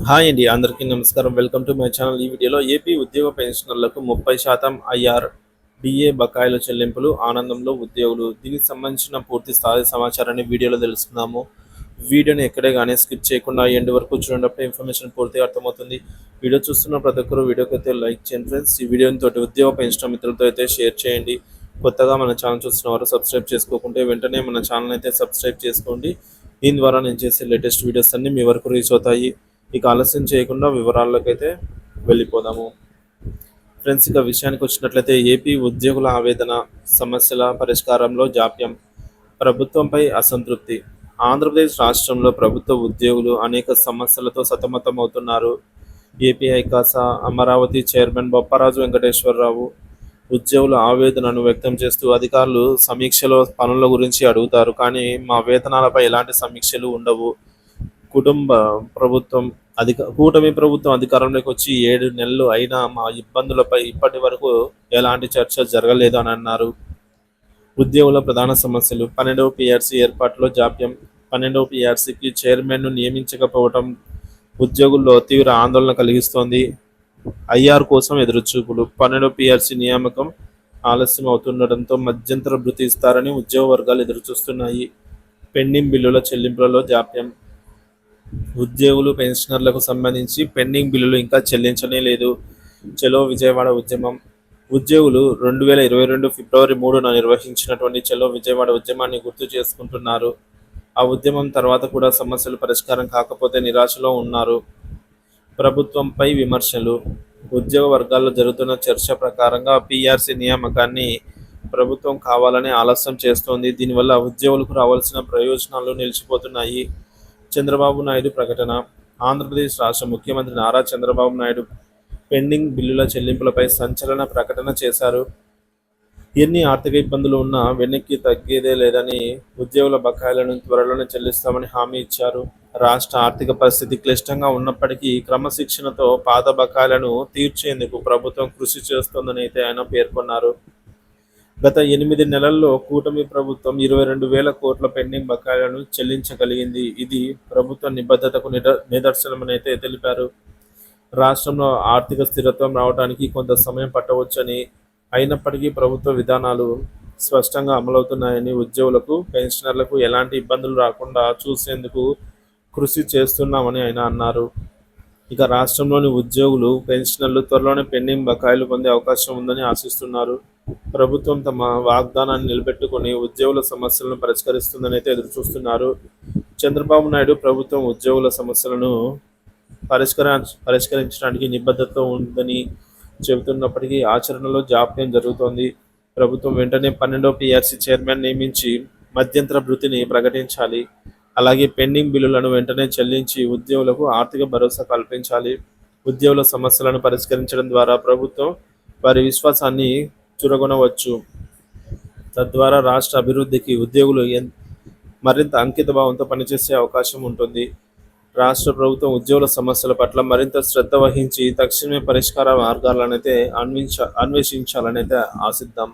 Hi అండి, అందరికీ నమస్కారం. Welcome to my channel. ఈ వీడియోలో ఏపీ ఉద్యోగ పెన్షనర్లకు 30% ఐఆర్ డిఏ బకాయిల చెల్లింపులు ఆనందంలో ఉద్యోగులు. దీనికి సంబంధించిన పూర్తి స్థాయి సమాచారాన్ని వీడియోలో తెలుసుకుందాము. వీడియోని ఎక్కడే కానీ స్కిప్ చేయకుండా ఎండ్ వరకు చూడటప్పుడు ఇన్ఫర్మేషన్ పూర్తిగా అర్థమవుతుంది. వీడియో చూస్తున్న ప్రతి ఒక్కరు వీడియోకి అయితే లైక్ చేయండి ఫ్రెండ్స్. ఈ వీడియోని తోటి ఉద్యోగ పెన్షన్ మిత్రులతో అయితే షేర్ చేయండి. కొత్తగా మన ఛానల్ చూస్తున్న వారు సబ్స్క్రైబ్ చేసుకోకుంటే వెంటనే మన ఛానల్ అయితే సబ్స్క్రైబ్ చేసుకోండి. దీని ద్వారా నేను చేసే లేటెస్ట్ వీడియోస్ అన్నీ మీ వరకు రీచ్ అవుతాయి. ఇక ఆలస్యం చేయకుండా వివరాల్లోకైతే వెళ్ళిపోదాము ఫ్రెండ్స్. ఇక విషయానికి వచ్చినట్లయితే ఏపీ ఉద్యోగుల ఆవేదన, సమస్యల పరిష్కారంలో జాప్యం, ప్రభుత్వంపై అసంతృప్తి. ఆంధ్రప్రదేశ్ రాష్ట్రంలో ప్రభుత్వ ఉద్యోగులు అనేక సమస్యలతో సతమతమవుతున్నారు. ఏపీ ఐకాస అమరావతి చైర్మన్ బొప్పరాజు వెంకటేశ్వరరావు ఉద్యోగుల ఆవేదనను వ్యక్తం చేస్తూ, అధికారులు సమీక్షలో పనుల గురించి అడుగుతారు, కానీ మా వేతనాలపై ఎలాంటి సమీక్షలు ఉండవు. కుటుంబ ప్రభుత్వం కూటమి ప్రభుత్వం అధికారంలోకి వచ్చి 7 నెలలు అయినా మా ఇబ్బందులపై ఇప్పటి వరకు ఎలాంటి చర్చ జరగలేదు అని అన్నారు. ఉద్యోగుల ప్రధాన సమస్యలు: 12వ పిఆర్సీ ఏర్పాటులో జాప్యం. 12వ పిఆర్సీకి చైర్మన్ను నియమించకపోవడం ఉద్యోగుల్లో తీవ్ర ఆందోళన కలిగిస్తోంది. ఐఆర్ కోసం ఎదురుచూపులు. 12వ పిఆర్సీ నియామకం ఆలస్యం అవుతుండటంతో మధ్యంతర భృతి ఇస్తారని ఉద్యోగ వర్గాలు ఎదురుచూస్తున్నాయి. పెండింగ్ బిల్లుల చెల్లింపులలో జాప్యం. ఉద్యోగులు పెన్షనర్లకు సంబంధించి పెండింగ్ బిల్లులు ఇంకా చెల్లించనే లేదు. చలో విజయవాడ ఉద్యమం. ఉద్యోగులు 2022 ఫిబ్రవరి 3న నిర్వహించినటువంటి చలో విజయవాడ ఉద్యమాన్ని గుర్తు చేసుకుంటున్నారు. ఆ ఉద్యమం తర్వాత కూడా సమస్యలు పరిష్కారం కాకపోతే నిరాశలో ఉన్నారు. ప్రభుత్వంపై విమర్శలు. ఉద్యోగ వర్గాల్లో జరుగుతున్న చర్చ ప్రకారంగా పీఆర్సీ నియామకాన్ని ప్రభుత్వం కావాలని ఆలస్యం చేస్తోంది. దీనివల్ల ఉద్యోగులకు రావాల్సిన ప్రయోజనాలు నిలిచిపోతున్నాయి. చంద్రబాబు నాయుడు ప్రకటన. ఆంధ్రప్రదేశ్ రాష్ట్ర ముఖ్యమంత్రి నారా చంద్రబాబు నాయుడు పెండింగ్ బిల్లుల చెల్లింపులపై సంచలన ప్రకటన చేశారు. ఎన్ని ఆర్థిక ఇబ్బందులు ఉన్నా వెనక్కి తగ్గేదే లేదని, ఉద్యోగుల బకాయిలను త్వరలోనే చెల్లిస్తామని హామీ ఇచ్చారు. రాష్ట్ర ఆర్థిక పరిస్థితి క్లిష్టంగా ఉన్నప్పటికీ క్రమశిక్షణతో పాత బకాయిలను తీర్చేందుకు ప్రభుత్వం కృషి చేస్తోందని అయితే ఆయన పేర్కొన్నారు. గత 8 నెలల్లో కూటమి ప్రభుత్వం 22,000 కోట్ల పెండింగ్ బకాయిలను చెల్లించగలిగింది. ఇది ప్రభుత్వ నిబద్ధతకు నిదర్శనమని అయితే తెలిపారు. రాష్ట్రంలో ఆర్థిక స్థిరత్వం రావడానికి కొంత సమయం పట్టవచ్చని, అయినప్పటికీ ప్రభుత్వ విధానాలు స్పష్టంగా అమలవుతున్నాయని, ఉద్యోగులకు పెన్షనర్లకు ఎలాంటి ఇబ్బందులు రాకుండా చూసేందుకు కృషి చేస్తున్నామని ఆయన అన్నారు. ఇక రాష్ట్రంలోని ఉద్యోగులు పెన్షనర్లు త్వరలోనే పెండింగ్ బకాయిలు పొందే అవకాశం ఉందని ఆశిస్తున్నారు. ప్రభుత్వం తమ వాగ్దానాన్ని నిలబెట్టుకుని ఉద్యోగుల సమస్యలను పరిష్కరిస్తుందని అయితే ఎదురుచూస్తున్నారు. చంద్రబాబు నాయుడు ప్రభుత్వం ఉద్యోగుల సమస్యలను పరిష్కరించడానికి నిబద్ధతతో ఉందని చెబుతున్నప్పటికీ ఆచరణలో జాప్యం జరుగుతోంది. ప్రభుత్వం వెంటనే 12వ పిఆర్సీ చైర్మన్ నియమించి మధ్యంతర భృతిని ప్రకటించాలి. అలాగే పెండింగ్ బిల్లులను వెంటనే చెల్లించి ఉద్యోగులకు ఆర్థిక భరోసా కల్పించాలి. ఉద్యోగుల సమస్యలను పరిష్కరించడం ద్వారా ప్రభుత్వం వారి విశ్వాసాన్ని చురగొనవచ్చు. తద్వారా రాష్ట్ర అభివృద్ధికి ఉద్యోగులు మరింత అంకిత భావంతో పనిచేసే అవకాశం ఉంటుంది. రాష్ట్ర ప్రభుత్వం ఉద్యోగుల సమస్యల పట్ల మరింత శ్రద్ధ వహించి తక్షణమే పరిష్కార మార్గాలనైతే అన్వేషించాలనైతే ఆశిద్దాం.